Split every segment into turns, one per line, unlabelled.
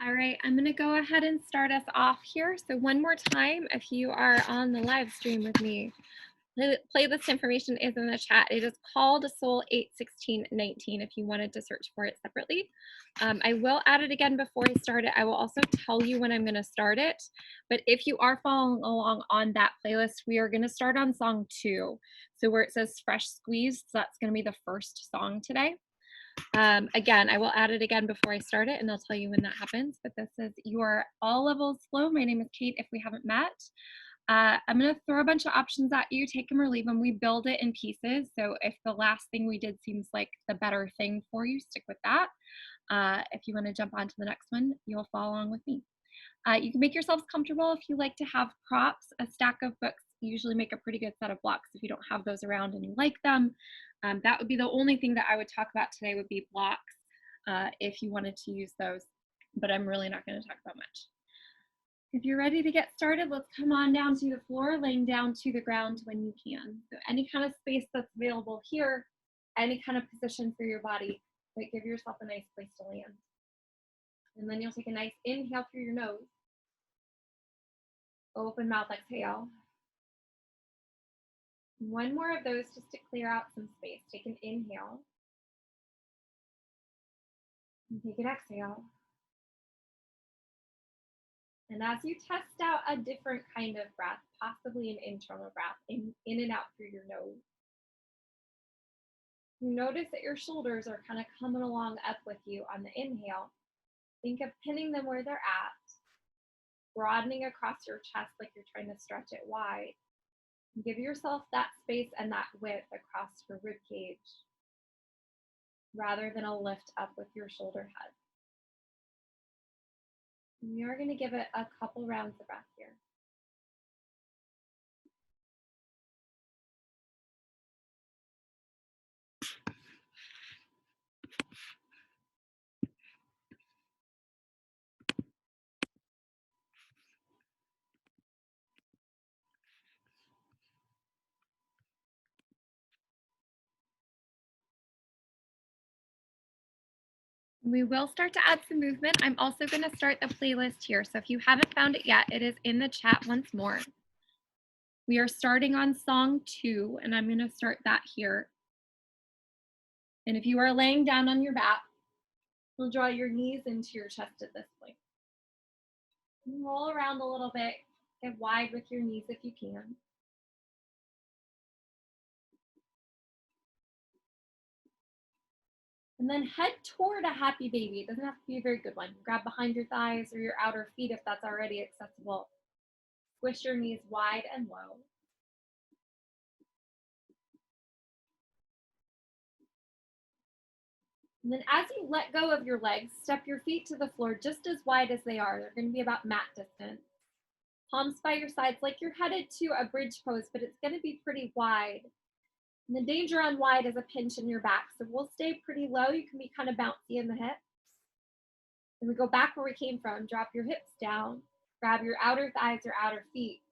All right, I'm going to go ahead and start us off here. So one more time, if you are on the live stream with me, playlist information is in the chat. It is called Soul 81619 if you wanted to search for it separately. I will add it again before I start it. I will also tell you when I'm going to start it. But if you are following along on that playlist, we are going to start on song 2. So where it says Fresh Squeeze, so that's going to be the first song today. Again, I will add it again before I start it, and I'll tell you when that happens. But this is Your All Levels Flow. My name is Kate, if we haven't met. I'm going to throw a bunch of options at you. Take them or leave them. We build it in pieces. So if the last thing we did seems like the better thing for you, stick with that. If you want to jump on to the next one, you'll follow along with me. You can make yourselves comfortable if you like to have props. A stack of books usually make a pretty good set of blocks if you don't have those around and you like them. That would be the only thing that I would talk about today would be blocks if you wanted to use those, but I'm really not going to talk about much. If you're ready to get started, let's come on down to the floor, laying down to the ground when you can. So any kind of space that's available here, any kind of position for your body, but give yourself a nice place to land. And then you'll take a nice inhale through your nose. Open mouth, exhale. One more of those just to clear out some space. Take an inhale. And take an exhale. And as you test out a different kind of breath, possibly an internal breath, in and out through your nose, notice that your shoulders are kind of coming along up with you on the inhale. Think of pinning them where they're at, broadening across your chest like you're trying to stretch it wide. Give yourself that space and that width across your rib cage rather than a lift up with your shoulder head. We are going to give it a couple rounds of breath here. We will start to add some movement. I'm also going to start the playlist here. So if you haven't found it yet, it is in the chat once more. We are starting on song 2, and I'm going to start that here. And if you are laying down on your back, you'll draw your knees into your chest at this point. Roll around a little bit. Get wide with your knees if you can. And then head toward a happy baby. It doesn't have to be a very good one. Grab behind your thighs or your outer feet if that's already accessible. Squish your knees wide and low. And then as you let go of your legs, step your feet to the floor just as wide as they are. They're going to be about mat distance. Palms by your sides like you're headed to a bridge pose, but it's going to be pretty wide. And the danger on wide is a pinch in your back. So we'll stay pretty low. You can be kind of bouncy in the hips. And we go back where we came from. Drop your hips down. Grab your outer thighs or outer feet.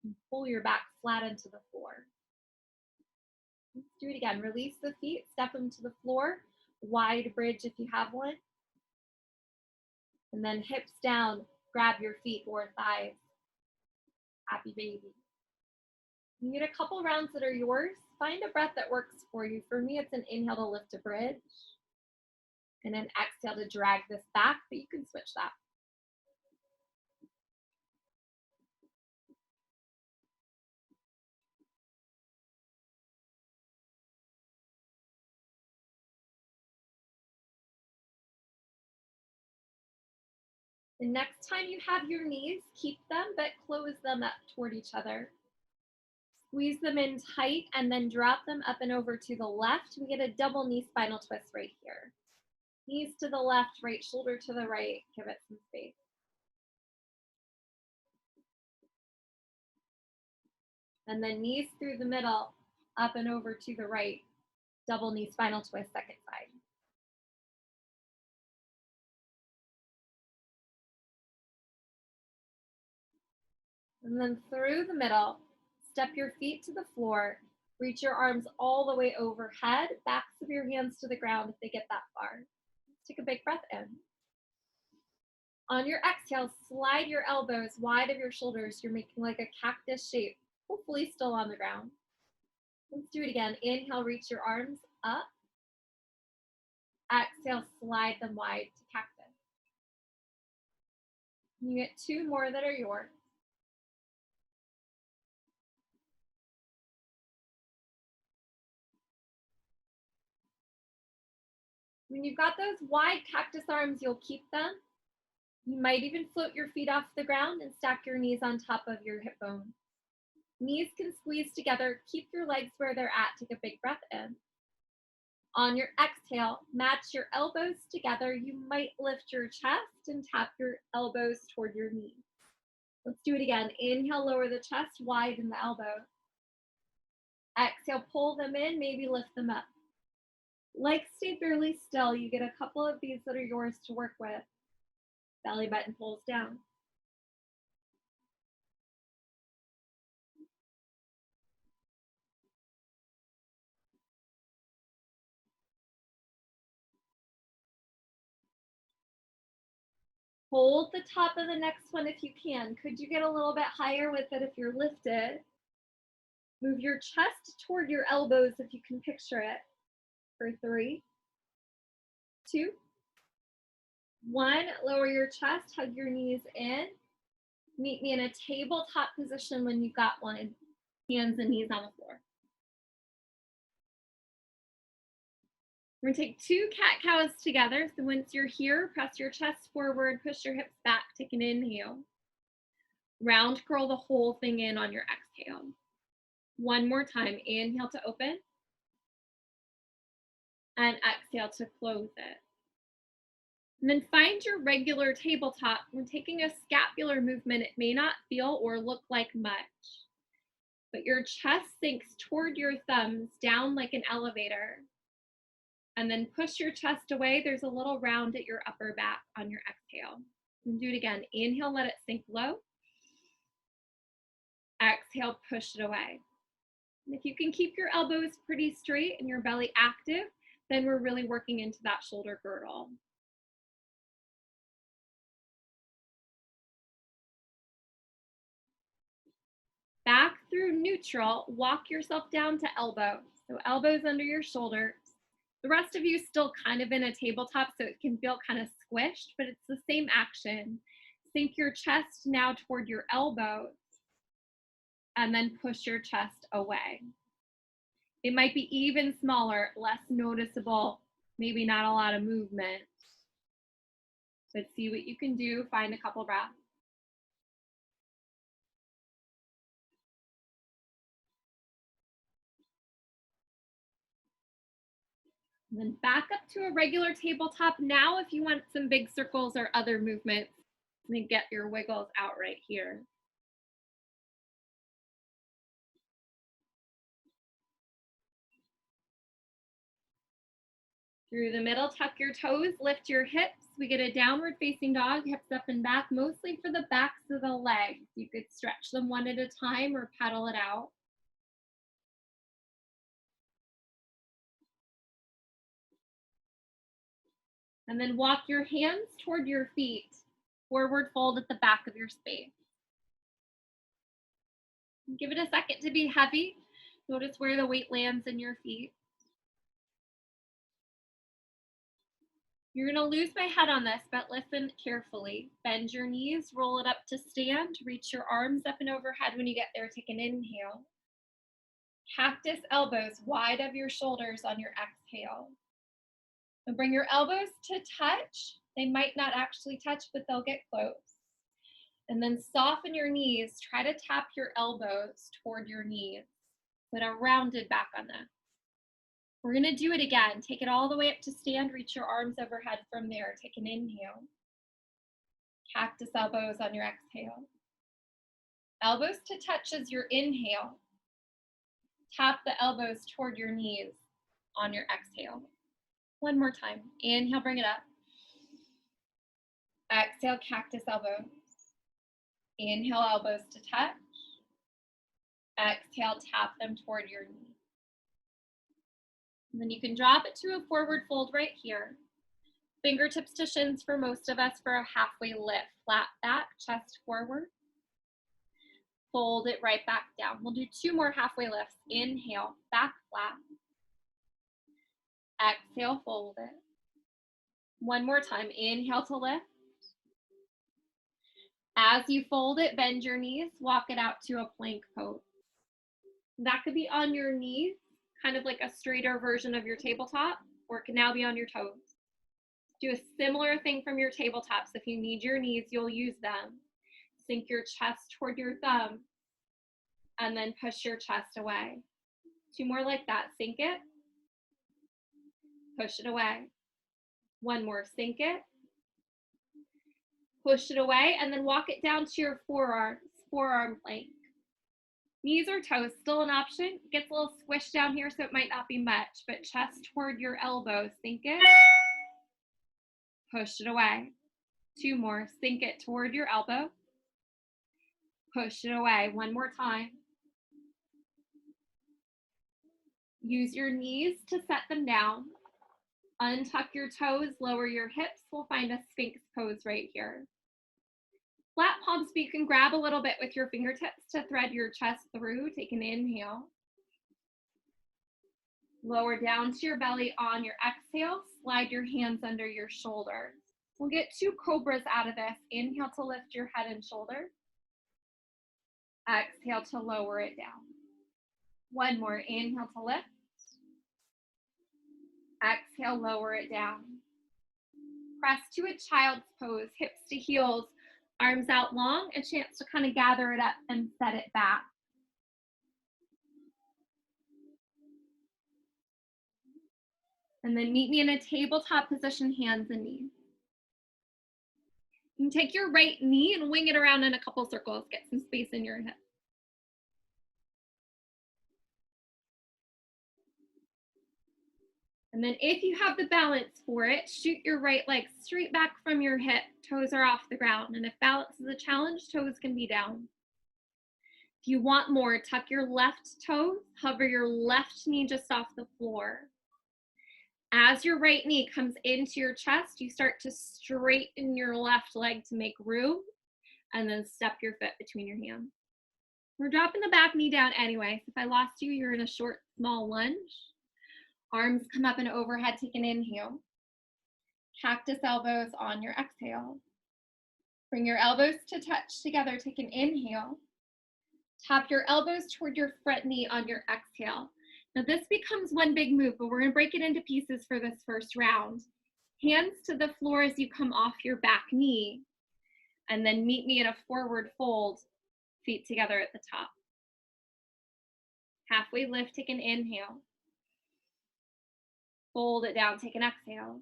And pull your back flat into the floor. Let's do it again. Release the feet. Step them to the floor. Wide bridge if you have one. And then hips down. Grab your feet or thighs. Happy baby. You get a couple rounds that are yours. Find a breath that works for you. For me, it's an inhale to lift a bridge and an exhale to drag this back, but you can switch that. The next time you have your knees, keep them, but close them up toward each other. Squeeze them in tight and then drop them up and over to the left. We get a double knee spinal twist right here. Knees to the left, right shoulder to the right. Give it some space. And then knees through the middle, up and over to the right. Double knee spinal twist, second side. And then through the middle, step your feet to the floor. Reach your arms all the way overhead, backs of your hands to the ground if they get that far. Take a big breath in. On your exhale, slide your elbows wide of your shoulders. You're making like a cactus shape, hopefully still on the ground. Let's do it again. Inhale, reach your arms up. Exhale, slide them wide to cactus. You get 2 more that are yours. When you've got those wide cactus arms, you'll keep them. You might even float your feet off the ground and stack your knees on top of your hip bone. Knees can squeeze together. Keep your legs where they're at. Take a big breath in. On your exhale, match your elbows together. You might lift your chest and tap your elbows toward your knees. Let's do it again. Inhale, lower the chest, widen the elbows. Exhale, pull them in, maybe lift them up. Legs stay fairly still. You get a couple of these that are yours to work with. Belly button pulls down. Hold the top of the next one if you can. Could you get a little bit higher with it if you're lifted? Move your chest toward your elbows if you can picture it. For 3, 2, 1. Lower your chest, hug your knees in. Meet me in a tabletop position when you got one. Hands and knees on the floor. We're gonna take 2 cat-cows together. So once you're here, press your chest forward, push your hips back, take an inhale. Round curl the whole thing in on your exhale. One more time, inhale to open. And exhale to close it. And then find your regular tabletop. When taking a scapular movement, it may not feel or look like much, but your chest sinks toward your thumbs down like an elevator. And then push your chest away. There's a little round at your upper back on your exhale. And do it again. Inhale, let it sink low. Exhale, push it away. And if you can keep your elbows pretty straight and your belly active, then we're really working into that shoulder girdle. Back through neutral, walk yourself down to elbow. So elbows under your shoulders. The rest of you still kind of in a tabletop, so it can feel kind of squished, but it's the same action. Sink your chest now toward your elbows and then push your chest away. It might be even smaller, less noticeable, maybe not a lot of movement. But see what you can do, find a couple breaths. And then back up to a regular tabletop. Now, if you want some big circles or other movements, then get your wiggles out right here. Through the middle, tuck your toes, lift your hips. We get a downward facing dog, hips up and back, mostly for the backs of the legs. You could stretch them one at a time or pedal it out. And then walk your hands toward your feet. Forward fold at the back of your space. Give it a second to be heavy. Notice where the weight lands in your feet. You're going to lose my head on this, but listen carefully. Bend your knees, roll it up to stand, reach your arms up and overhead. When you get there, take an inhale. Cactus elbows wide of your shoulders on your exhale. And bring your elbows to touch. They might not actually touch, but they'll get close. And then soften your knees. Try to tap your elbows toward your knees. Put a rounded back on this. We're going to do it again. Take it all the way up to stand. Reach your arms overhead from there. Take an inhale. Cactus elbows on your exhale. Elbows to touch as your inhale. Tap the elbows toward your knees on your exhale. One more time. Inhale, bring it up. Exhale, cactus elbows. Inhale, elbows to touch. Exhale, tap them toward your knees. And then you can drop it to a forward fold right here. Fingertips to shins for most of us for a halfway lift. Flat back, chest forward. Fold it right back down. We'll do 2 more halfway lifts. Inhale, back flat. Exhale, fold it. One more time. Inhale to lift. As you fold it, bend your knees, walk it out to a plank pose. That could be on your knees, kind of like a straighter version of your tabletop, or it can now be on your toes. Do a similar thing from your tabletops. If you need your knees, you'll use them. Sink your chest toward your thumb, and then push your chest away. 2 more like that. Sink it, push it away. 1 more. Sink it, push it away, and then walk it down to your forearms, forearm plank. Knees or toes, still an option. It gets a little squished down here, so it might not be much, but chest toward your elbows. Sink it, push it away. 2 more. Sink it toward your elbow, push it away. 1 more time. Use your knees to set them down. Untuck your toes, lower your hips. We'll find a Sphinx pose right here. Flat palms, but you can grab a little bit with your fingertips to thread your chest through. Take an inhale. Lower down to your belly on your exhale. Slide your hands under your shoulders. We'll get 2 cobras out of this. Inhale to lift your head and shoulders. Exhale to lower it down. 1 more. Inhale to lift. Exhale, lower it down. Press to a child's pose, hips to heels, arms out long, a chance to kind of gather it up and set it back. And then meet me in a tabletop position, hands and knees. You can take your right knee and wing it around in a couple circles, get some space in your hip. And then if you have the balance for it, shoot your right leg straight back from your hip. Toes are off the ground. And if balance is a challenge, toes can be down. If you want more, tuck your left toe, hover your left knee just off the floor. As your right knee comes into your chest, you start to straighten your left leg to make room, and then step your foot between your hands. We're dropping the back knee down anyway. So if I lost you, you're in a short, small lunge. Arms come up and overhead, take an inhale. Cactus elbows on your exhale. Bring your elbows to touch together, take an inhale. Tap your elbows toward your front knee on your exhale. Now this becomes one big move, but we're gonna break it into pieces for this first round. Hands to the floor as you come off your back knee, and then meet me in a forward fold, feet together at the top. Halfway lift, take an inhale. Fold it down, take an exhale.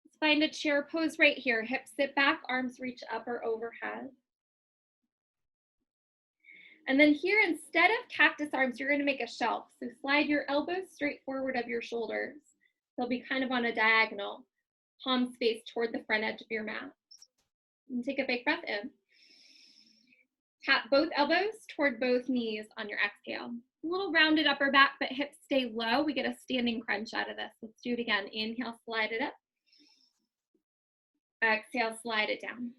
Let's find a chair pose right here. Hips sit back, arms reach up or overhead. And then here, instead of cactus arms, you're gonna make a shelf. So slide your elbows straight forward of your shoulders. They'll be kind of on a diagonal. Palms face toward the front edge of your mat. And take a big breath in. Tap both elbows toward both knees on your exhale. A little rounded upper back, but hips stay low. We get a standing crunch out of this. Let's do it again. Inhale, slide it up. Exhale, slide it down.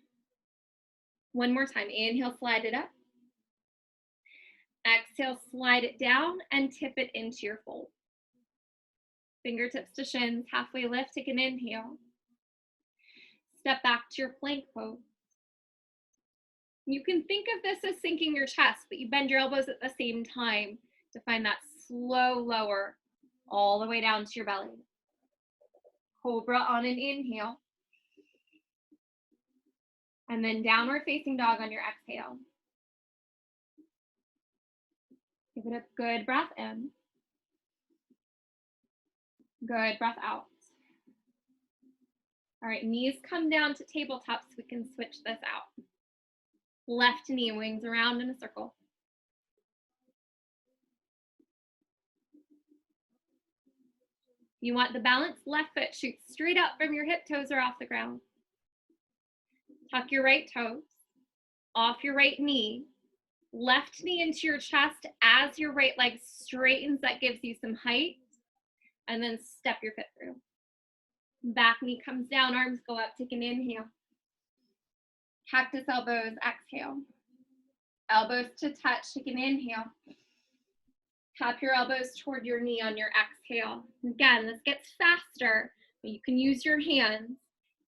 1 more time. Inhale, slide it up. Exhale, slide it down and tip it into your fold. Fingertips to shins, halfway lift, take an inhale. Step back to your plank pose. You can think of this as sinking your chest, but you bend your elbows at the same time to find that slow lower all the way down to your belly. Cobra on an inhale. And then downward facing dog on your exhale. Give it a good breath in. Good breath out. All right, knees come down to tabletop so we can switch this out. Left knee wings around in a circle. You want the balance, left foot shoots straight up from your hip, toes are off the ground. Tuck your right toes, off your right knee, left knee into your chest as your right leg straightens, that gives you some height, and then step your foot through. Back knee comes down, arms go up, take an inhale. Cactus elbows, exhale. Elbows to touch, take an inhale. Tap your elbows toward your knee on your exhale. Again, this gets faster, but you can use your hands.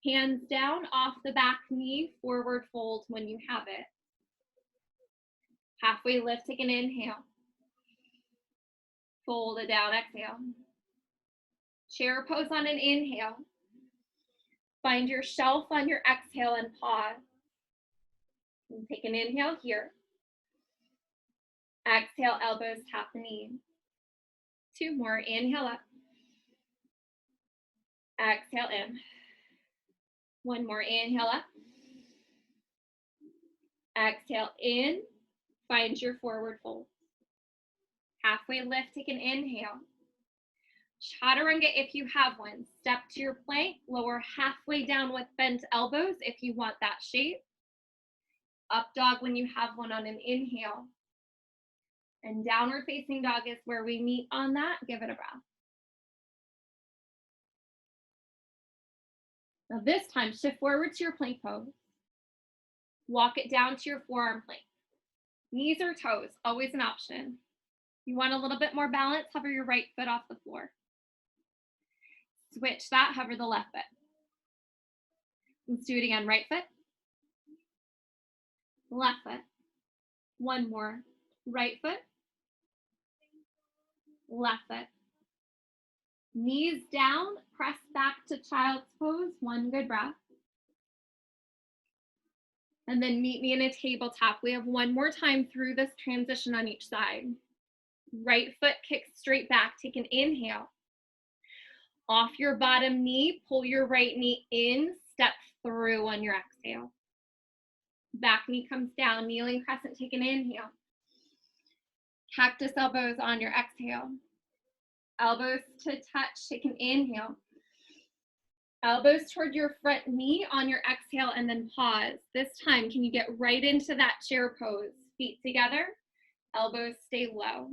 Hands down off the back knee, forward fold when you have it. Halfway lift, take an inhale. Fold it down, exhale. Chair pose on an inhale. Find your shelf on your exhale and pause. And take an inhale here. Exhale, elbows tap the knee. 2 more, inhale up. Exhale in. 1 more, inhale up. Exhale in, find your forward fold. Halfway lift, take an inhale. Chaturanga if you have one. Step to your plank, lower halfway down with bent elbows if you want that shape. Up dog when you have one on an inhale. And downward facing dog is where we meet on that. Give it a breath. Now this time, shift forward to your plank pose. Walk it down to your forearm plank. Knees or toes, always an option. You want a little bit more balance, hover your right foot off the floor. Switch that, hover the left foot. Let's do it again, right foot. Left foot. 1 more, right foot. Left foot. Knees down, press back to child's pose, 1 good breath. And then meet me in a tabletop. We have 1 more time through this transition on each side. Right foot kicks straight back, take an inhale. Off your bottom knee, pull your right knee in, step through on your exhale. Back knee comes down, kneeling crescent, take an inhale. Cactus elbows on your exhale. Elbows to touch, take an inhale. Elbows toward your front knee on your exhale and then pause. This time, can you get right into that chair pose? Feet together, elbows stay low.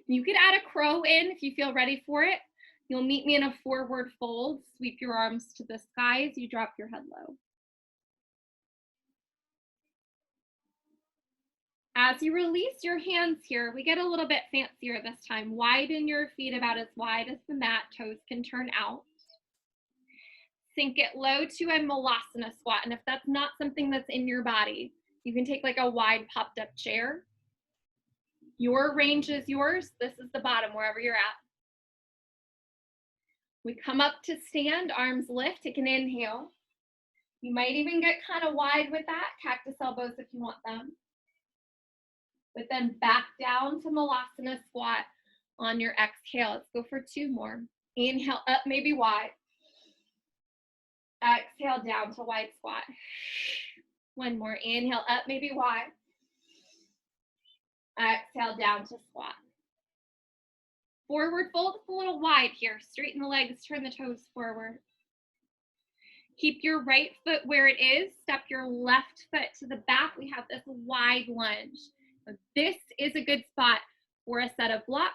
You could add a crow in if you feel ready for it. You'll meet me in a forward fold. Sweep your arms to the sky as you drop your head low. As you release your hands here, we get a little bit fancier this time. Widen your feet about as wide as the mat. Toes can turn out. Sink it low to a Malasana squat. And if that's not something that's in your body, you can take like a wide popped up chair. Your range is yours. This is the bottom, wherever you're at. We come up to stand, arms lift, take an inhale. You might even get kind of wide with that, cactus elbows if you want them. But then back down to Malasana squat on your exhale. Let's go for 2 more. Inhale up, maybe wide. Exhale down to wide squat. 1 more. Inhale up, maybe wide. Exhale down to squat. Forward fold, it's a little wide here. Straighten the legs, turn the toes forward. Keep your right foot where it is. Step your left foot to the back. We have this wide lunge. This is a good spot for a set of blocks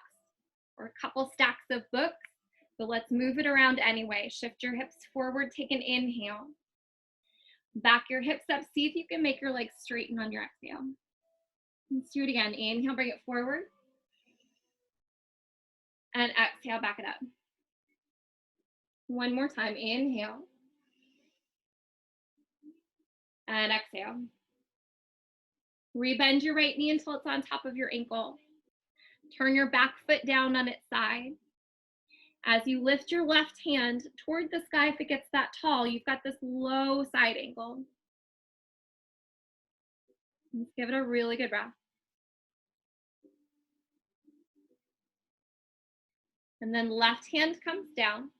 or a couple stacks of books, but let's move it around anyway. Shift your hips forward, take an inhale. Back your hips up, see if you can make your legs straighten on your exhale. Let's do it again. Inhale, bring it forward. And exhale, back it up. 1 more time, inhale. And exhale. Rebend your right knee until it's on top of your ankle. Turn your back foot down on its side. As you lift your left hand toward the sky, if it gets that tall, you've got this low side angle. Let's give it a really good breath. And then left hand comes down.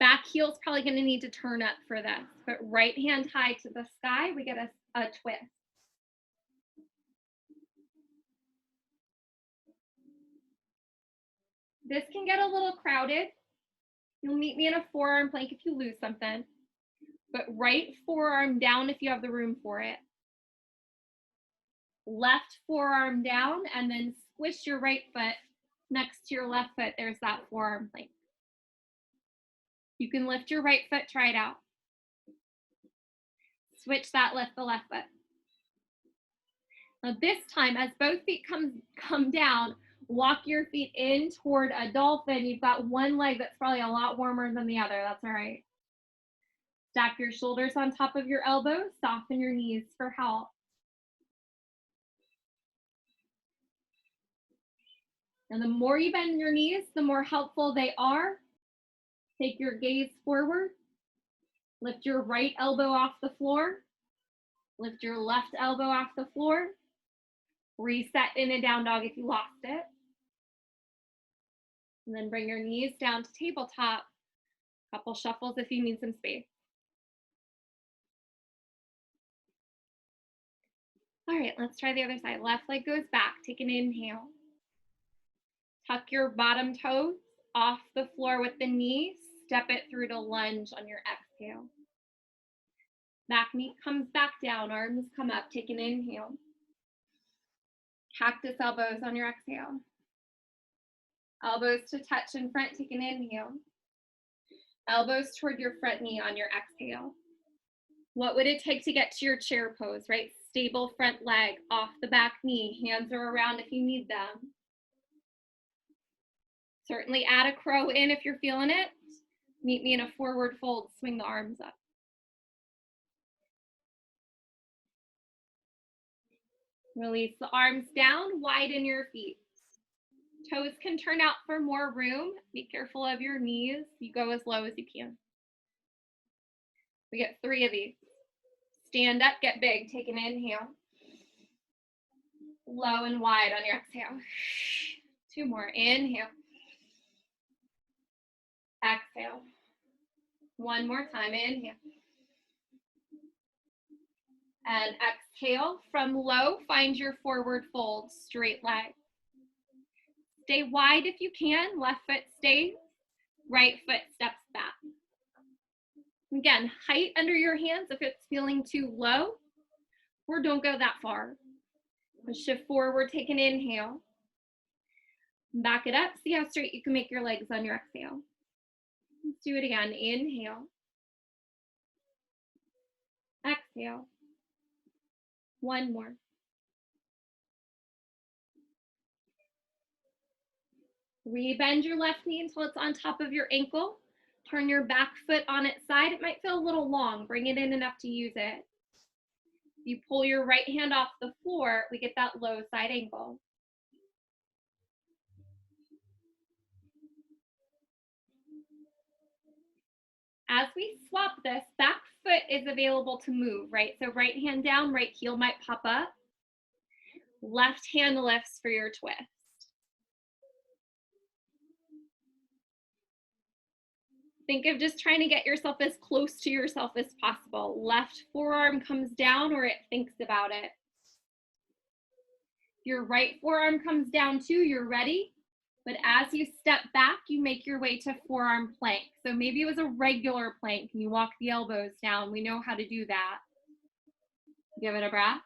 Back heel's probably going to need to turn up for this, but right hand high to the sky, we get a twist. This can get a little crowded. You'll meet me in a forearm plank if you lose something, but right forearm down if you have the room for it. Left forearm down and then squish your right foot next to your left foot. There's that forearm plank. You can lift your right foot, try it out. Switch that, lift the left foot. Now this time, as both feet come down, walk your feet in toward a dolphin. You've got one leg that's probably a lot warmer than the other. That's all right. Stack your shoulders on top of your elbows. Soften your knees for help. And the more you bend your knees, the more helpful they are. Take your gaze forward. Lift your right elbow off the floor. Lift your left elbow off the floor. Reset in a down dog if you lost it. And then bring your knees down to tabletop. Couple shuffles if you need some space. All right, let's try the other side. Left leg goes back. Take an inhale. Tuck your bottom toes off the floor with the knee. Step it through to lunge on your exhale. Back knee comes back down. Arms come up. Take an inhale. Cactus elbows on your exhale. Elbows to touch in front. Take an inhale. Elbows toward your front knee on your exhale. What would it take to get to your chair pose, right? Stable front leg off the back knee. Hands are around if you need them. Certainly add a crow in if you're feeling it. Meet me in a forward fold. Swing the arms up. Release the arms down. Widen your feet. Toes can turn out for more room. Be careful of your knees. You go as low as you can. We get 3 of these. Stand up, get big. Take an inhale. Low and wide on your exhale. 2 more. Inhale. Exhale. 1 more time. Inhale. And exhale. From low, find your forward fold. Straight leg. Stay wide if you can. Left foot stays. Right foot steps back. Again, height under your hands if it's feeling too low, or don't go that far. Shift forward, take an inhale. Back it up. See how straight you can make your legs on your exhale. Let's do it again. Inhale. Exhale. 1 more. Rebend your left knee until it's on top of your ankle. Turn your back foot on its side. It might feel a little long. Bring it in enough to use it. If you pull your right hand off the floor, we get that low side angle. As we swap this, back foot is available to move, right? So right hand down, right heel might pop up. Left hand lifts for your twist. Think of just trying to get yourself as close to yourself as possible. Left forearm comes down or it thinks about it. Your right forearm comes down too, you're ready. But as you step back, you make your way to forearm plank. So maybe it was a regular plank and you walk the elbows down. We know how to do that. Give it a breath.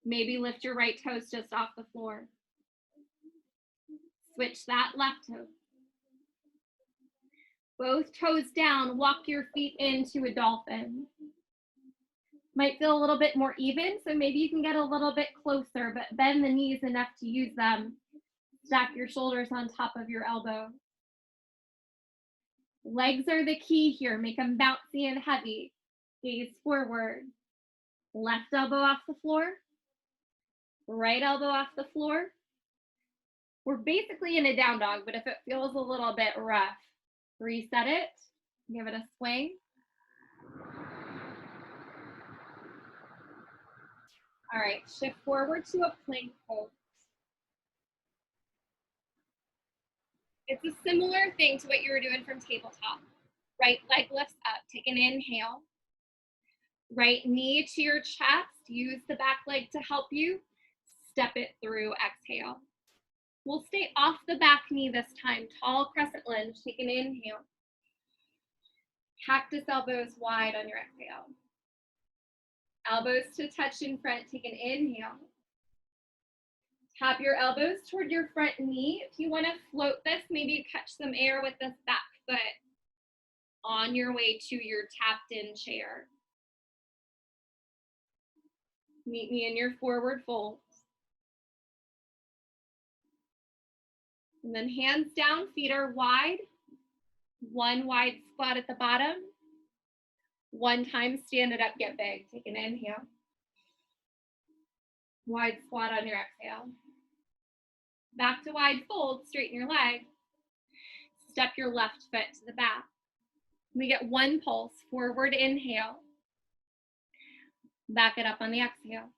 Maybe lift your right toes just off the floor. Switch that left toe. Both toes down, walk your feet into a dolphin. Might feel a little bit more even, so maybe you can get a little bit closer, but bend the knees enough to use them. Stack your shoulders on top of your elbow. Legs are the key here. Make them bouncy and heavy. Gaze forward. Left elbow off the floor. Right elbow off the floor. We're basically in a down dog, but if it feels a little bit rough, reset it. Give it a swing. All right, shift forward to a plank pose. It's a similar thing to what you were doing from tabletop. Right leg lifts up, take an inhale. Right knee to your chest, use the back leg to help you. Step it through, exhale. We'll stay off the back knee this time. Tall crescent lunge, take an inhale. Cactus elbows wide on your exhale. Elbows to touch in front, take an inhale. Tap your elbows toward your front knee. If you want to float this, maybe you catch some air with this back foot on your way to your tapped in chair. Meet me in your forward fold. And then hands down, feet are wide. One wide squat at the bottom. One time, stand it up, get big. Take an inhale. Wide squat on your exhale. Back to wide fold, straighten your leg. Step your left foot to the back. We get one pulse, forward inhale. Back it up on the exhale.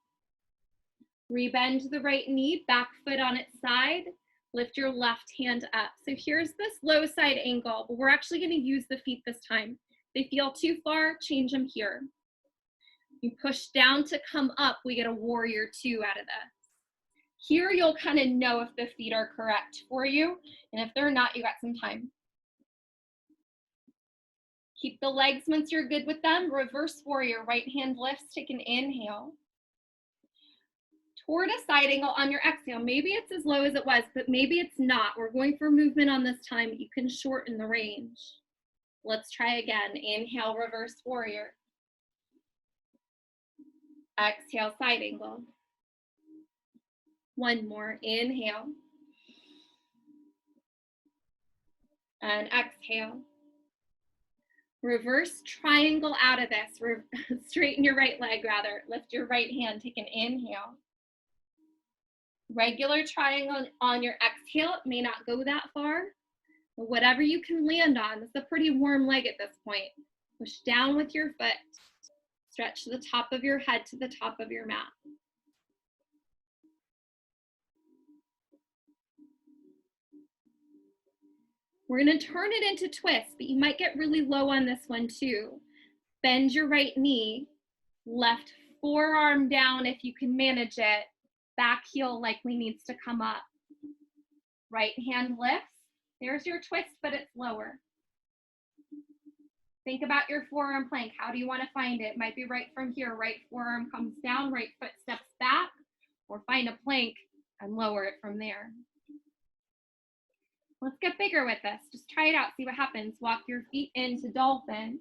Rebend the right knee, back foot on its side. Lift your left hand up. So here's this low side angle, but we're actually going to use the feet this time. If they feel too far, change them here. You push down to come up, we get a warrior two out of this. Here you'll kind of know if the feet are correct for you, and if they're not, you got some time. Keep the legs once you're good with them. Reverse warrior, right hand lifts, take an inhale. Toward a side angle on your exhale. Maybe it's as low as it was, but maybe it's not. We're going for movement on this time. You can shorten the range. Let's try again. Inhale, reverse warrior. Exhale, side angle. One more. Inhale. And exhale. Reverse triangle out of this. Straighten your right leg, rather. Lift your right hand. Take an inhale. Regular triangle on your exhale. It may not go that far, but whatever you can land on. It's a pretty warm leg at this point. Push down with your foot. Stretch the top of your head to the top of your mat. We're going to turn it into twists, but you might get really low on this one too. Bend your right knee, left forearm down if you can manage it. Back heel likely needs to come up. Right hand lifts. There's your twist, but it's lower. Think about your forearm plank. How do you want to find it? Might be right from here. Right forearm comes down, right foot steps back, or find a plank and lower it from there. Let's get bigger with this. Just try it out, see what happens. Walk your feet into dolphin.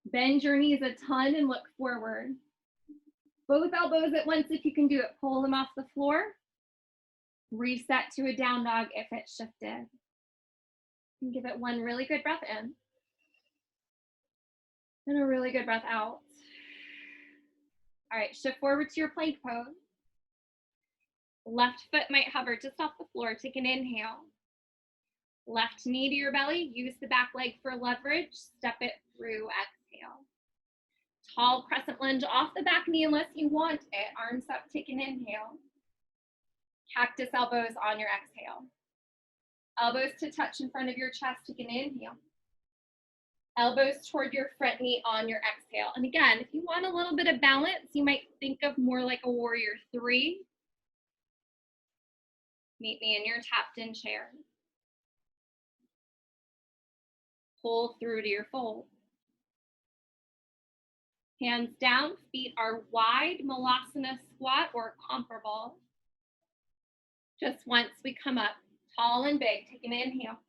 Bend your knees a ton and look forward. Both elbows at once if you can do it. Pull them off the floor. Reset to a down dog if it's shifted. And give it one really good breath in. And a really good breath out. All right, shift forward to your plank pose. Left foot might hover just off the floor. Take an inhale. Left knee to your belly. Use the back leg for leverage. Step it through. Exhale. Tall crescent lunge off the back knee unless you want it. Arms up. Take an inhale. Cactus elbows on your exhale. Elbows to touch in front of your chest. Take an inhale. Elbows toward your front knee on your exhale. And again, if you want a little bit of balance, you might think of more like a warrior three. Meet me in your tapped in chair. Pull through to your fold. Hands down, feet are wide, Malasana squat or comparable. Just once we come up, tall and big, take an inhale.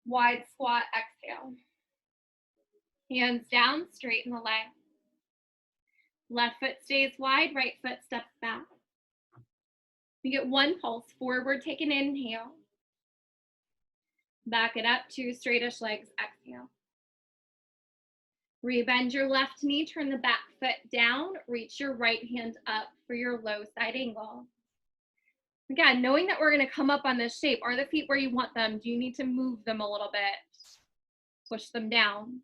Wide squat, exhale. Hands down, straighten the leg. Left foot stays wide, right foot steps back. You get one pulse, forward, take an inhale. Back it up, two straightish legs, exhale. Rebend your left knee, turn the back foot down, reach your right hand up for your low side angle. Again, knowing that we're going to come up on this shape, are the feet where you want them? Do you need to move them a little bit? Push them down.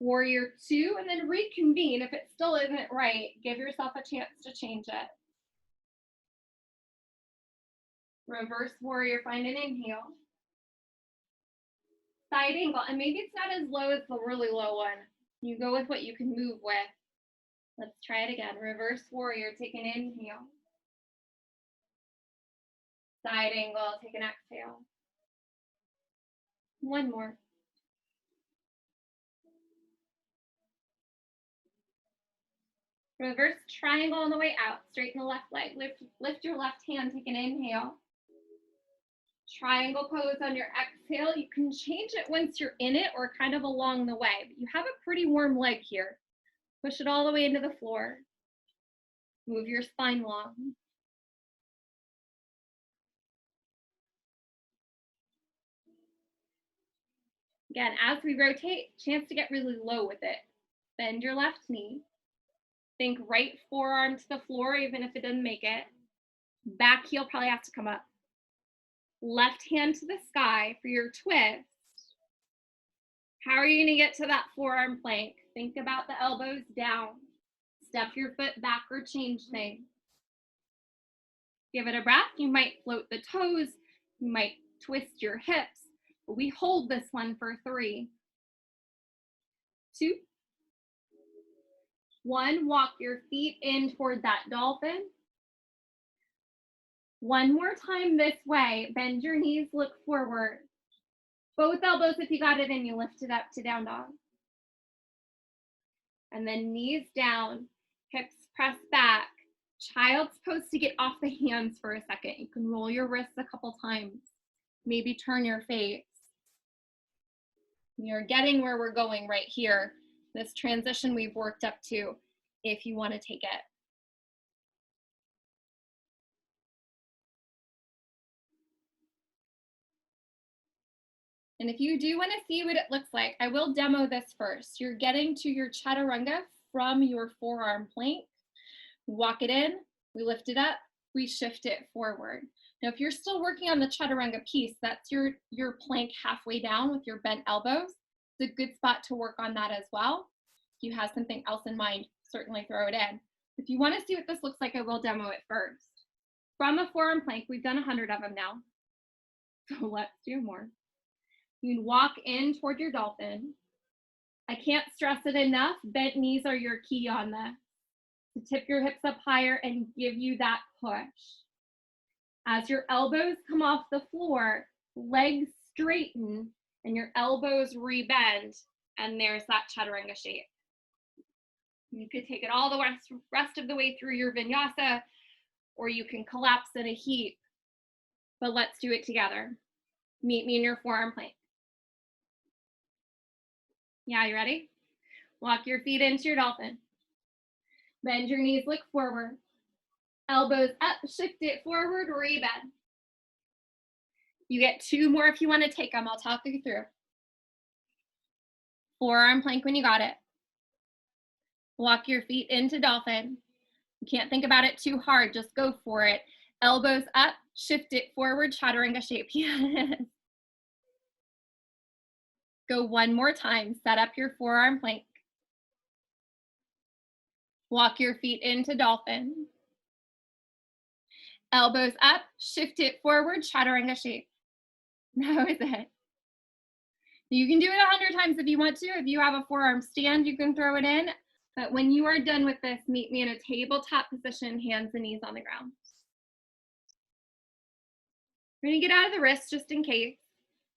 Warrior two, and then reconvene. If it still isn't right, give yourself a chance to change it. Reverse warrior, find an inhale. Side angle, and maybe it's not as low as the really low one. You go with what you can move with. Let's try it again. Reverse warrior, take an inhale. Side angle, take an exhale. One more. Reverse triangle on the way out. Straighten the left leg. Lift your left hand, take an inhale. Triangle pose on your exhale. You can change it once you're in it or kind of along the way, but you have a pretty warm leg here. Push it all the way into the floor. Move your spine long. Again, as we rotate, chance to get really low with it. Bend your left knee. Think right forearm to the floor, even if it doesn't make it. Back heel probably has to come up. Left hand to the sky for your twist. How are you going to get to that forearm plank? Think about the elbows down. Step your foot back or change things. Give it a breath. You might float the toes. You might twist your hips. But we hold this one for 3, 2, 1. Walk your feet in toward that dolphin. One more time this way. Bend your knees, look forward. Both elbows, if you got it in, you lift it up to down dog. And then knees down, hips press back. Child's pose to get off the hands for a second. You can roll your wrists a couple times. Maybe turn your face. You're getting where we're going right here. This transition we've worked up to, if you want to take it. And if you do want to see what it looks like, I will demo this first. You're getting to your Chaturanga from your forearm plank. Walk it in, we lift it up, we shift it forward. Now, if you're still working on the Chaturanga piece, that's your plank halfway down with your bent elbows. It's a good spot to work on that as well. If you have something else in mind, certainly throw it in. If you want to see what this looks like, I will demo it first. From a forearm plank, we've done 100 of them now. So let's do more. You can walk in toward your dolphin. I can't stress it enough. Bent knees are your key on this. To tip your hips up higher and give you that push. As your elbows come off the floor, legs straighten and your elbows rebend, and there's that Chaturanga shape. You could take it all the rest of the way through your vinyasa, or you can collapse in a heap, but let's do it together. Meet me in your forearm plank. Yeah, you ready? Walk your feet into your dolphin. Bend your knees, look forward. Elbows up, shift it forward, rebend. You get 2 more if you want to take them. I'll talk you through. Forearm plank when you got it. Walk your feet into dolphin. You can't think about it too hard, just go for it. Elbows up, shift it forward, Chaturanga shape. Yes. Go one more time, set up your forearm plank. Walk your feet into dolphin. Elbows up, shift it forward, Chaturanga shape. That was it. You can do it 100 times if you want to. If you have a forearm stand, you can throw it in. But when you are done with this, meet me in a tabletop position, hands and knees on the ground. We're going to get out of the wrist just in case.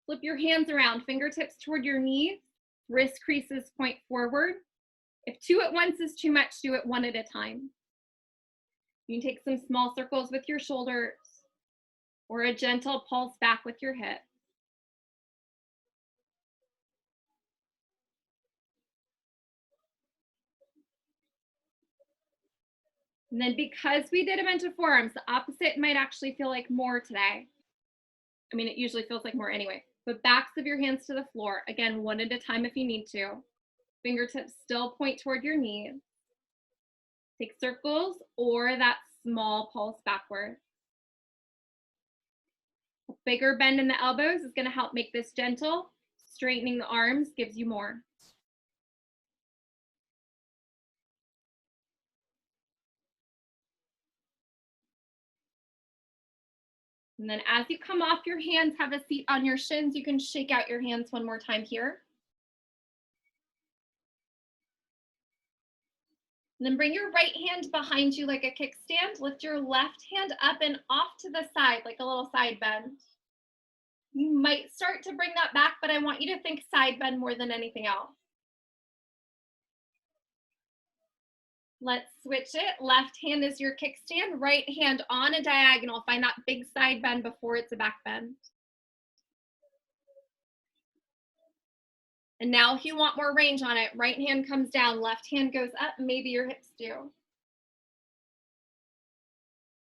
Flip your hands around, fingertips toward your knees, wrist creases point forward. If 2 at once is too much, do it 1 at a time. You can take some small circles with your shoulders or a gentle pulse back with your hip. And then because we did a bunch of forearms, the opposite might actually feel like more today. I mean, it usually feels like more anyway. But backs of your hands to the floor. Again, 1 at a time if you need to. Fingertips still point toward your knees. Take circles or that small pulse backward. A bigger bend in the elbows is going to help make this gentle. Straightening the arms gives you more. And then as you come off your hands, have a seat on your shins. You can shake out your hands one more time here. And then bring your right hand behind you like a kickstand. Lift your left hand up and off to the side like a little side bend. You might start to bring that back, but I want you to think side bend more than anything else. Let's switch it. Left hand is your kickstand, right hand on a diagonal. Find that big side bend before it's a back bend. And now if you want more range on it, right hand comes down, left hand goes up, maybe your hips do.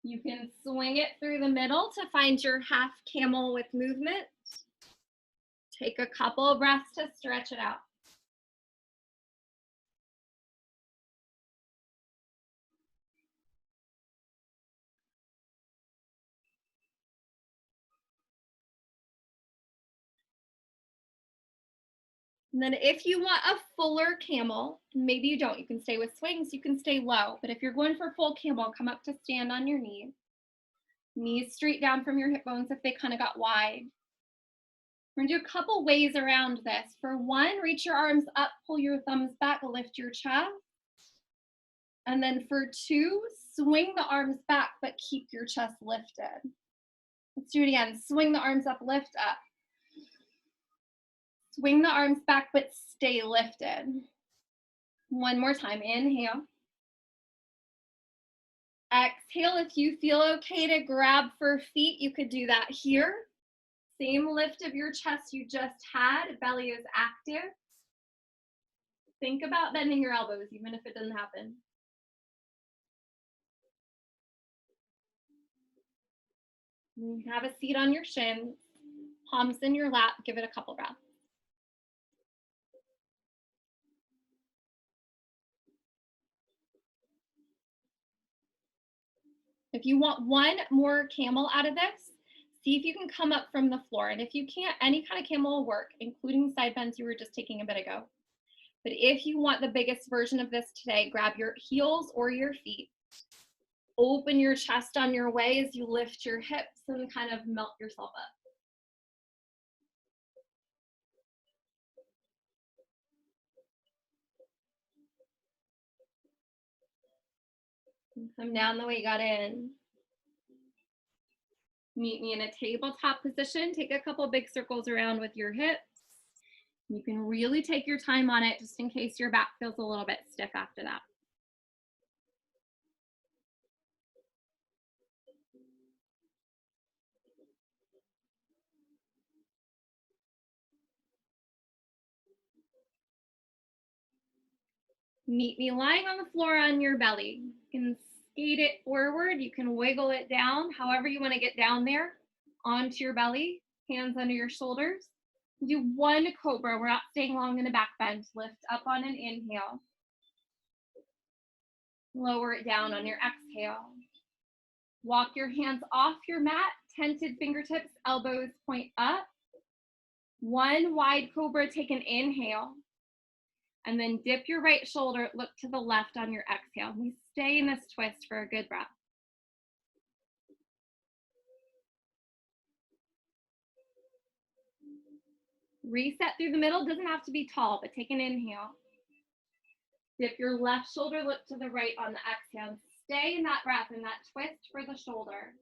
You can swing it through the middle to find your half camel with movement. Take a couple of breaths to stretch it out. And then if you want a fuller camel, maybe you don't, you can stay with swings, you can stay low. But if you're going for full camel, come up to stand on your knees. Knees straight down from your hip bones if they kind of got wide. We're gonna do a couple ways around this. For one, reach your arms up, pull your thumbs back, lift your chest. And then for two, swing the arms back, but keep your chest lifted. Let's do it again. Swing the arms up, lift up. Swing the arms back, but stay lifted. One more time. Inhale. Exhale. If you feel okay to grab for feet, you could do that here. Same lift of your chest you just had. Belly is active. Think about bending your elbows, even if it doesn't happen. You can have a seat on your shins, palms in your lap. Give it a couple breaths. If you want one more camel out of this, see if you can come up from the floor. And if you can't, any kind of camel will work, including side bends you were just taking a bit ago. But if you want the biggest version of this today, grab your heels or your feet. Open your chest on your way as you lift your hips and kind of melt yourself up. And come down the way you got in. Meet me in a tabletop position. Take a couple big circles around with your hips. You can really take your time on it just in case your back feels a little bit stiff after that. Meet me lying on the floor on your belly. You can skate it forward. You can wiggle it down, however you want to get down there, onto your belly, hands under your shoulders. Do one Cobra. We're not staying long in the back bend. Lift up on an inhale. Lower it down on your exhale. Walk your hands off your mat, tented fingertips, elbows point up. One wide Cobra, take an inhale. And then dip your right shoulder, look to the left on your exhale. We stay in this twist for a good breath. Reset through the middle, doesn't have to be tall, but take an inhale. Dip your left shoulder, look to the right on the exhale. Stay in that breath and that twist for the shoulder.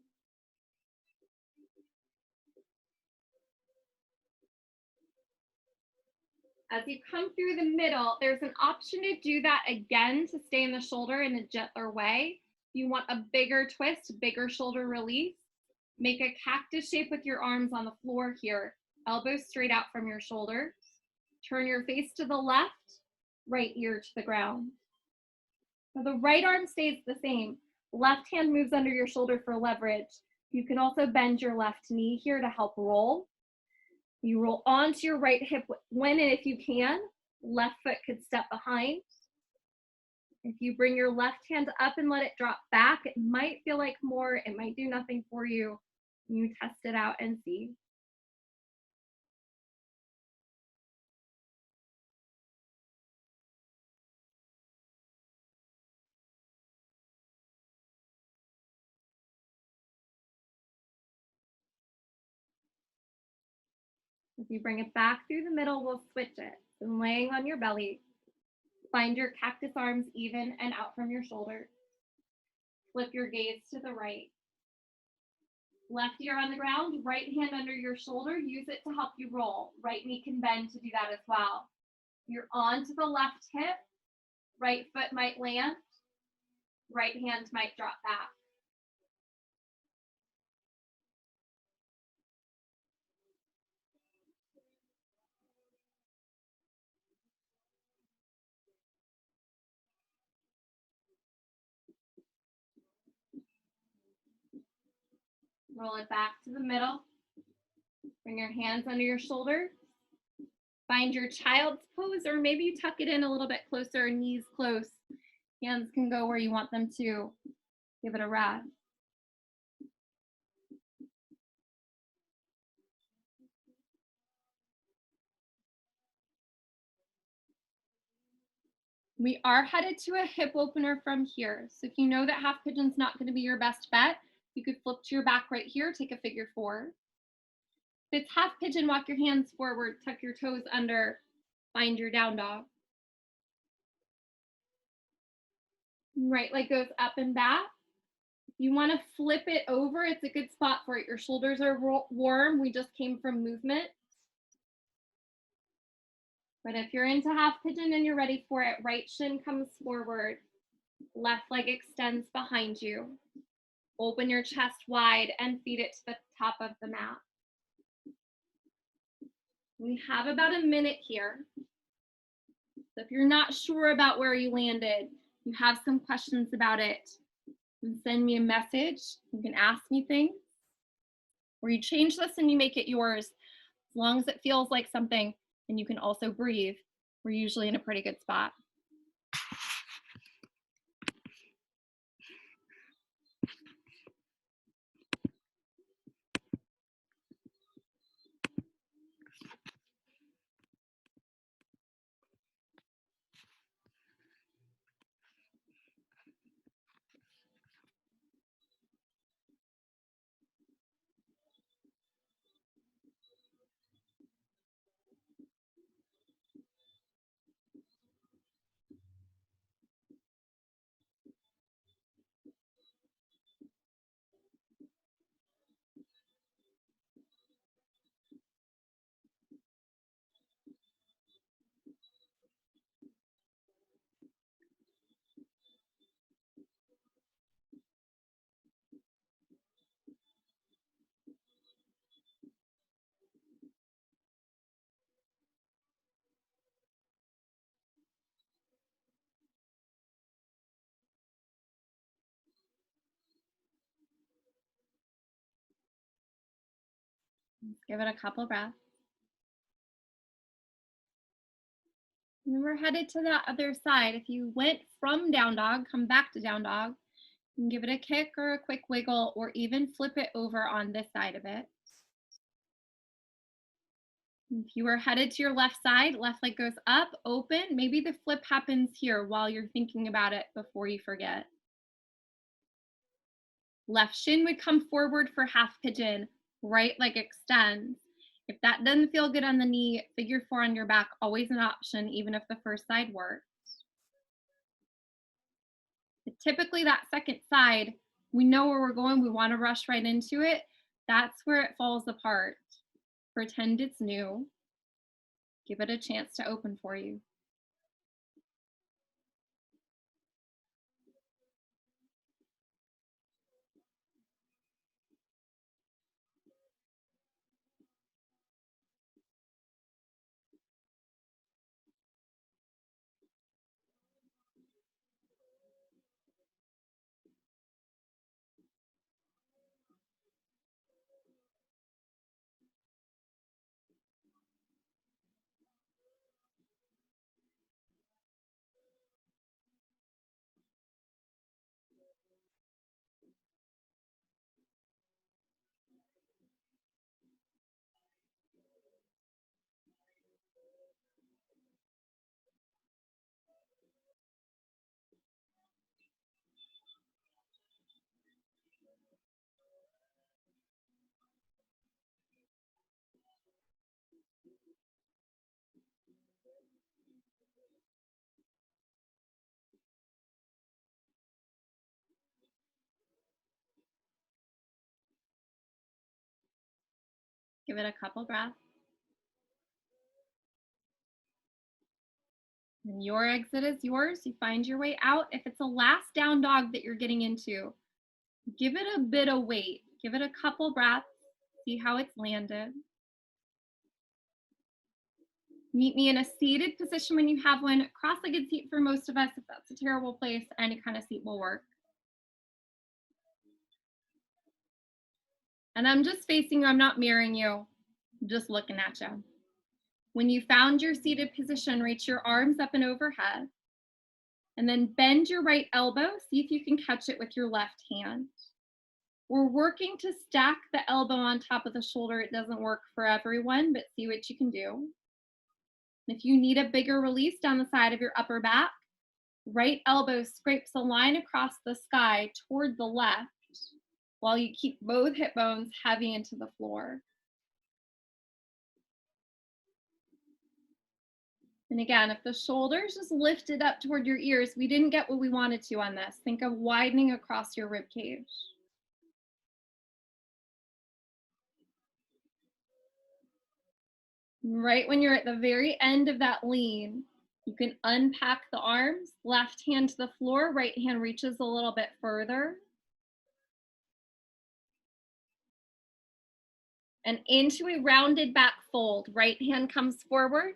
As you come through the middle, there's an option to do that again to stay in the shoulder in a gentler way. You want a bigger twist, bigger shoulder release. Make a cactus shape with your arms on the floor here. Elbows straight out from your shoulders. Turn your face to the left, right ear to the ground. Now the right arm stays the same. Left hand moves under your shoulder for leverage. You can also bend your left knee here to help roll. You roll onto your right hip when and if you can. Left foot could step behind. If you bring your left hand up and let it drop back, it might feel like more, it might do nothing for you. You test it out and see. If you bring it back through the middle, we'll switch it. And laying on your belly, find your cactus arms even and out from your shoulders. Flip your gaze to the right. Left ear on the ground, right hand under your shoulder. Use it to help you roll. Right knee can bend to do that as well. You're on to the left hip. Right foot might land. Right hand might drop back. Roll it back to the middle. Bring your hands under your shoulders. Find your child's pose, or maybe you tuck it in a little bit closer, knees close. Hands can go where you want them to. Give it a rest. We are headed to a hip opener from here. So if you know that half pigeon's not going to be your best bet, you could flip to your back right here, take a figure 4. If it's half pigeon, walk your hands forward, tuck your toes under, find your down dog. Right leg goes up and back. If you want to flip it over, it's a good spot for it. Your shoulders are warm. We just came from movement. But if you're into half pigeon and you're ready for it, right shin comes forward, left leg extends behind you. Open your chest wide and feed it to the top of the mat. We have about a minute here. So if you're not sure about where you landed, you have some questions about it, you can send me a message. You can ask me things. Or you change this and you make it yours. As long as it feels like something and you can also breathe, we're usually in a pretty good spot. Let's give it a couple breaths. And then we're headed to the other side. If you went from down dog, come back to down dog. You can give it a kick or a quick wiggle, or even flip it over on this side of it. If you were headed to your left side, left leg goes up, open. Maybe the flip happens here while you're thinking about it before you forget. Left shin would come forward for half pigeon, right leg extends. If that doesn't feel good on the knee, figure 4 on your back, always an option, even if the first side works. But typically that second side, we know where we're going, we want to rush right into it. That's where it falls apart. Pretend it's new. Give it a chance to open for you. Give it a couple breaths. And your exit is yours. You find your way out. If it's a last down dog that you're getting into, give it a bit of weight. Give it a couple breaths. See how it's landed. Meet me in a seated position when you have one. Cross-legged seat for most of us. If that's a terrible place, any kind of seat will work. And I'm just facing you, I'm not mirroring you, I'm just looking at you. When you found your seated position, reach your arms up and overhead. And then bend your right elbow, see if you can catch it with your left hand. We're working to stack the elbow on top of the shoulder. It doesn't work for everyone, but see what you can do. If you need a bigger release down the side of your upper back, right elbow scrapes a line across the sky toward the left while you keep both hip bones heavy into the floor. And again, if the shoulders just lifted up toward your ears, we didn't get what we wanted to on this. Think of widening across your rib cage. Right when you're at the very end of that lean, you can unpack the arms, left hand to the floor, right hand reaches a little bit further. And into a rounded back fold. Right hand comes forward,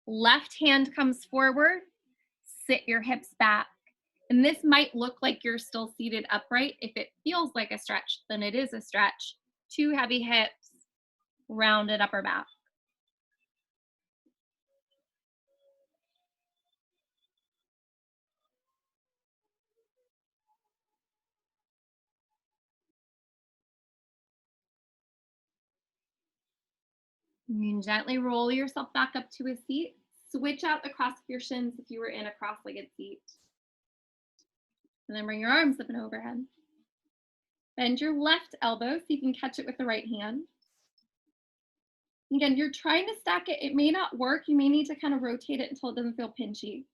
left hand comes forward, sit your hips back. And this might look like you're still seated upright. If it feels like a stretch, then it is a stretch. 2 heavy hips, rounded upper back. You can gently roll yourself back up to a seat. Switch out the cross of your shins if you were in a cross-legged seat. And then bring your arms up and overhead. Bend your left elbow so you can catch it with the right hand. Again, you're trying to stack it. It may not work. You may need to kind of rotate it until it doesn't feel pinchy.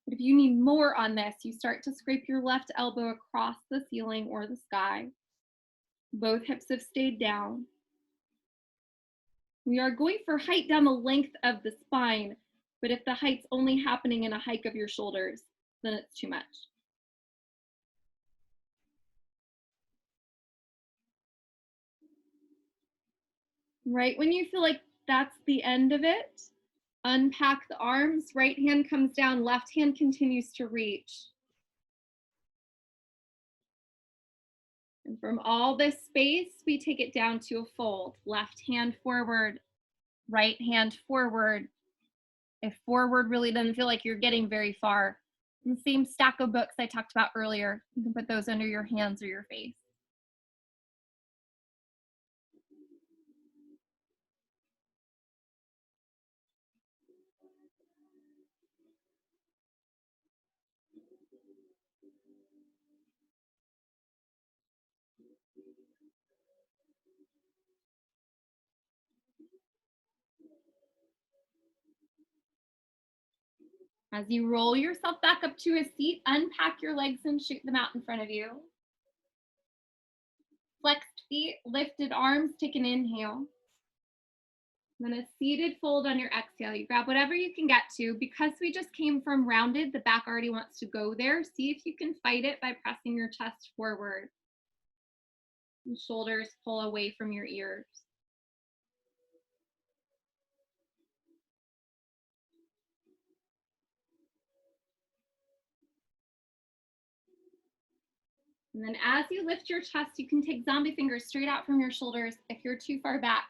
But if you need more on this, you start to scrape your left elbow across the ceiling or the sky. Both hips have stayed down. We are going for height down the length of the spine, but if the height's only happening in a hike of your shoulders, then it's too much. Right when you feel like that's the end of it, unpack the arms, right hand comes down, left hand continues to reach. And from all this space, we take it down to a fold. Left hand forward, right hand forward. If forward really doesn't feel like you're getting very far, the same stack of books I talked about earlier, you can put those under your hands or your face. As you roll yourself back up to a seat, unpack your legs and shoot them out in front of you. Flexed feet, lifted arms, take an inhale. Then a seated fold on your exhale. You grab whatever you can get to. Because we just came from rounded, the back already wants to go there. See if you can fight it by pressing your chest forward. And shoulders pull away from your ears. And then as you lift your chest, you can take zombie fingers straight out from your shoulders. If you're too far back,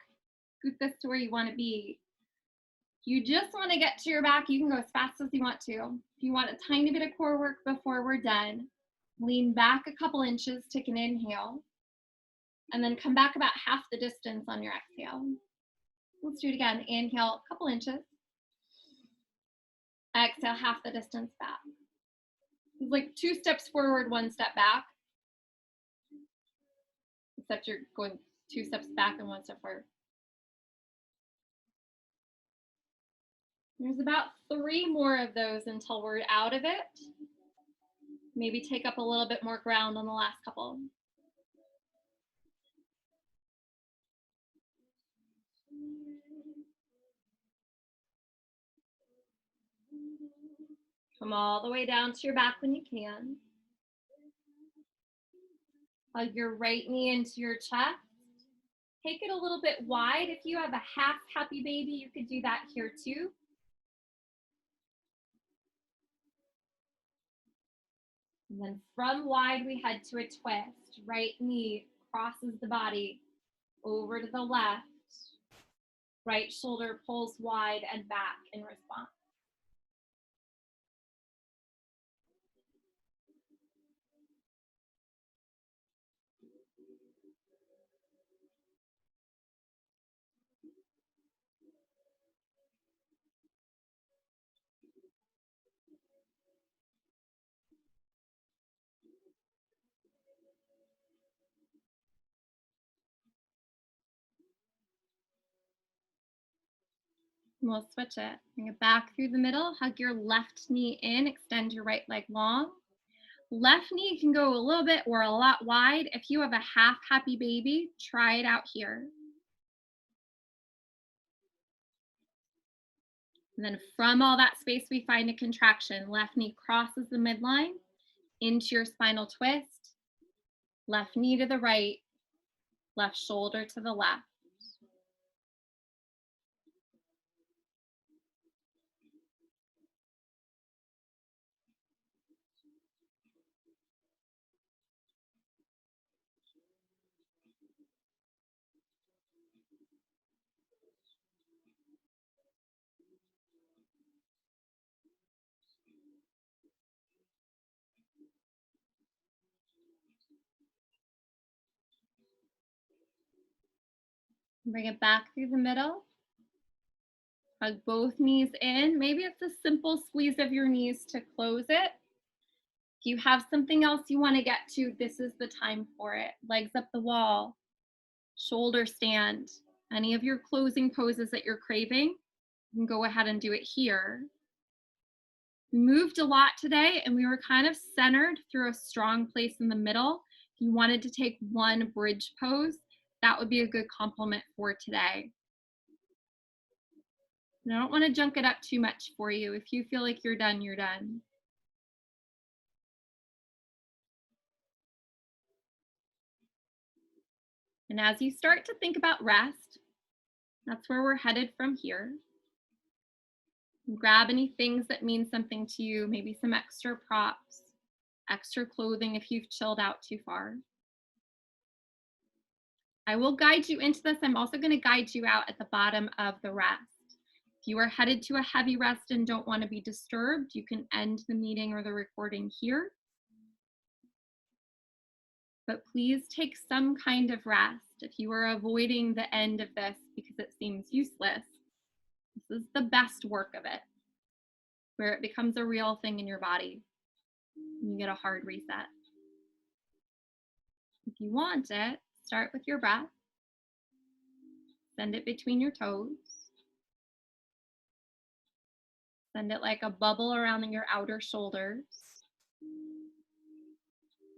scoot this to where you want to be. If you just want to get to your back, you can go as fast as you want to. If you want a tiny bit of core work before we're done, lean back a couple inches, take an inhale, and then come back about half the distance on your exhale. Let's do it again. Inhale, a couple inches. Exhale, half the distance back. It's like 2 steps forward, 1 step back. Except you're going 2 steps back and 1 step forward. There's about 3 more of those until we're out of it. Maybe take up a little bit more ground on the last couple. Come all the way down to your back when you can. Hug your right knee into your chest. Take it a little bit wide. If you have a half happy baby, you could do that here too. And then from wide, we head to a twist. Right knee crosses the body. over to the left. Right shoulder pulls wide and back in response. We'll switch it. Bring it back through the middle. Hug your left knee in. Extend your right leg long. Left knee can go a little bit or a lot wide. If you have a half happy baby, try it out here. And then from all that space, we find a contraction. Left knee crosses the midline into your spinal twist. Left knee to the right, left shoulder to the left. Bring it back through the middle. Hug both knees in. Maybe it's a simple squeeze of your knees to close it. If you have something else you want to get to, this is the time for it. Legs up the wall, shoulder stand. Any of your closing poses that you're craving, you can go ahead and do it here. We moved a lot today and we were kind of centered through a strong place in the middle. If you wanted to take one bridge pose, that would be a good complement for today. And I don't want to junk it up too much for you. If you feel like you're done, you're done. And as you start to think about rest, that's where we're headed from here. Grab any things that mean something to you, maybe some extra props, extra clothing if you've chilled out too far. I will guide you into this. I'm also going to guide you out at the bottom of the rest. If you are headed to a heavy rest and don't want to be disturbed, you can end the meeting or the recording here. But please take some kind of rest. If you are avoiding the end of this because it seems useless, this is the best work of it, where it becomes a real thing in your body. You get a hard reset. If you want it, start with your breath. Send it between your toes. Send it like a bubble around your outer shoulders.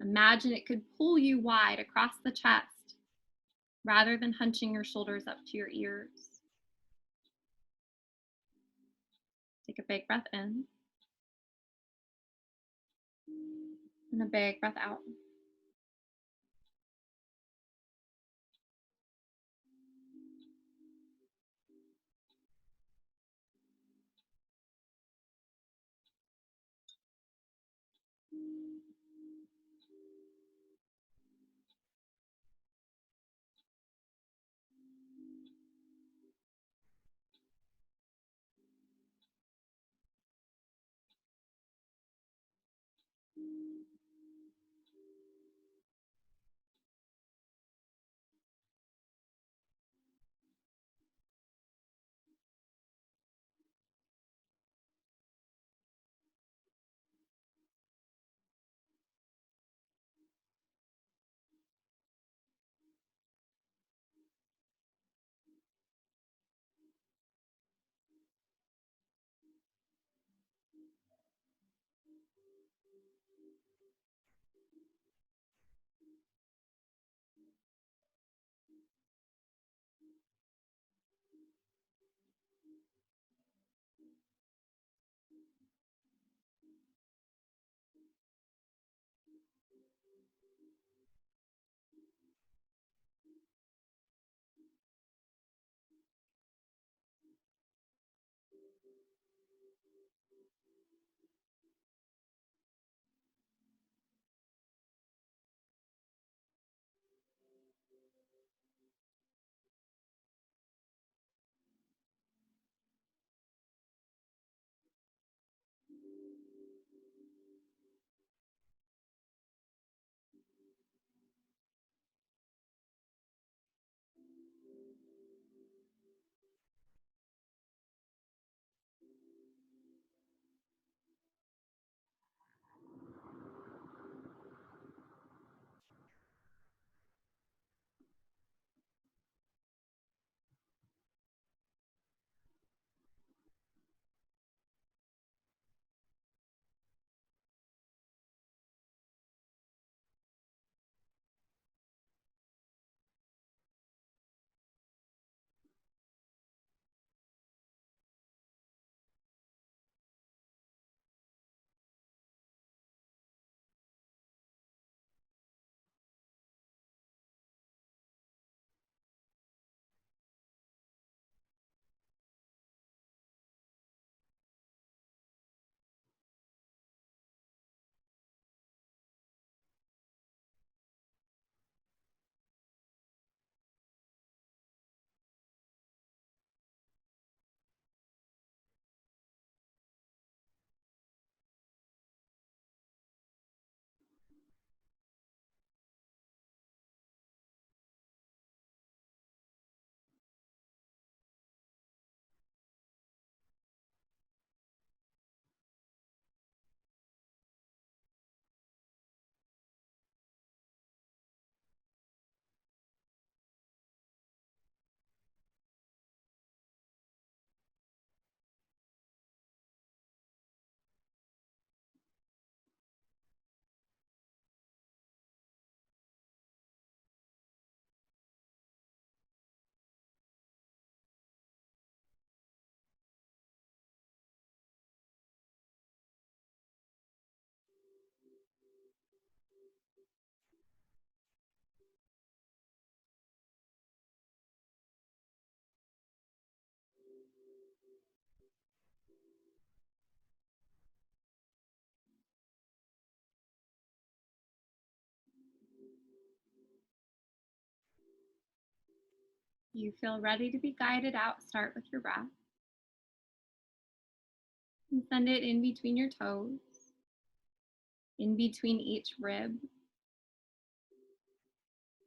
Imagine it could pull you wide across the chest rather than hunching your shoulders up to your ears. Take a big breath in and a big breath out. You feel ready to be guided out, start with your breath. And send it in between your toes, in between each rib.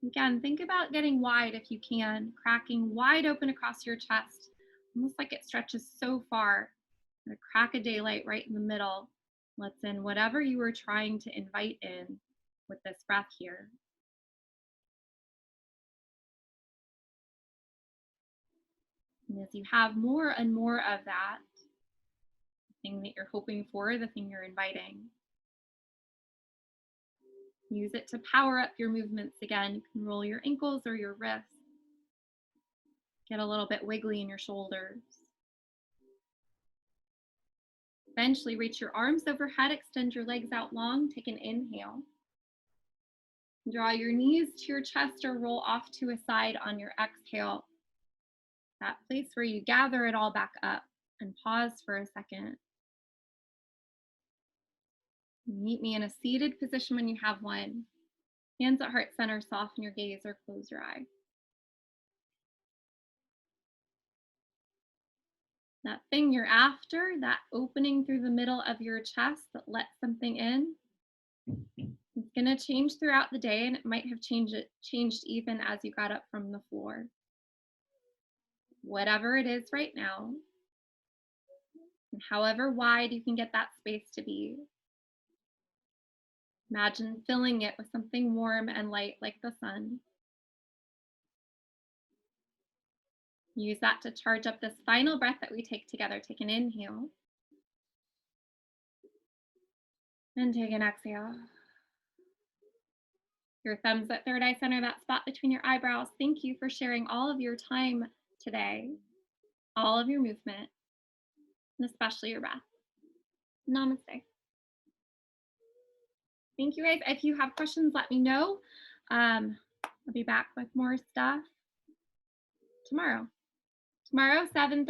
Again, think about getting wide if you can, cracking wide open across your chest, almost like it stretches so far. And a crack of daylight right in the middle lets in whatever you were trying to invite in with this breath here. And as you have more and more of that, the thing that you're hoping for, the thing you're inviting, use it to power up your movements again. You can roll your ankles or your wrists. Get a little bit wiggly in your shoulders. Eventually reach your arms overhead, extend your legs out long, take an inhale. Draw your knees to your chest or roll off to a side on your exhale. That place where you gather it all back up, and pause for a second. Meet me in a seated position when you have one. Hands at heart center, soften your gaze or close your eye. That thing you're after, that opening through the middle of your chest that lets something in, it's going to change throughout the day, and it might have changed even as you got up from the floor. Whatever it is right now, and however wide you can get that space to be, imagine filling it with something warm and light like the sun. Use that to charge up this final breath that we take together. Take an inhale. And take an exhale. Your thumbs at third eye center, that spot between your eyebrows. Thank you for sharing all of your time today, all of your movement, and especially your breath. Namaste. Thank you guys. If you have questions, let me know. I'll be back with more stuff tomorrow. Tomorrow, 7:30.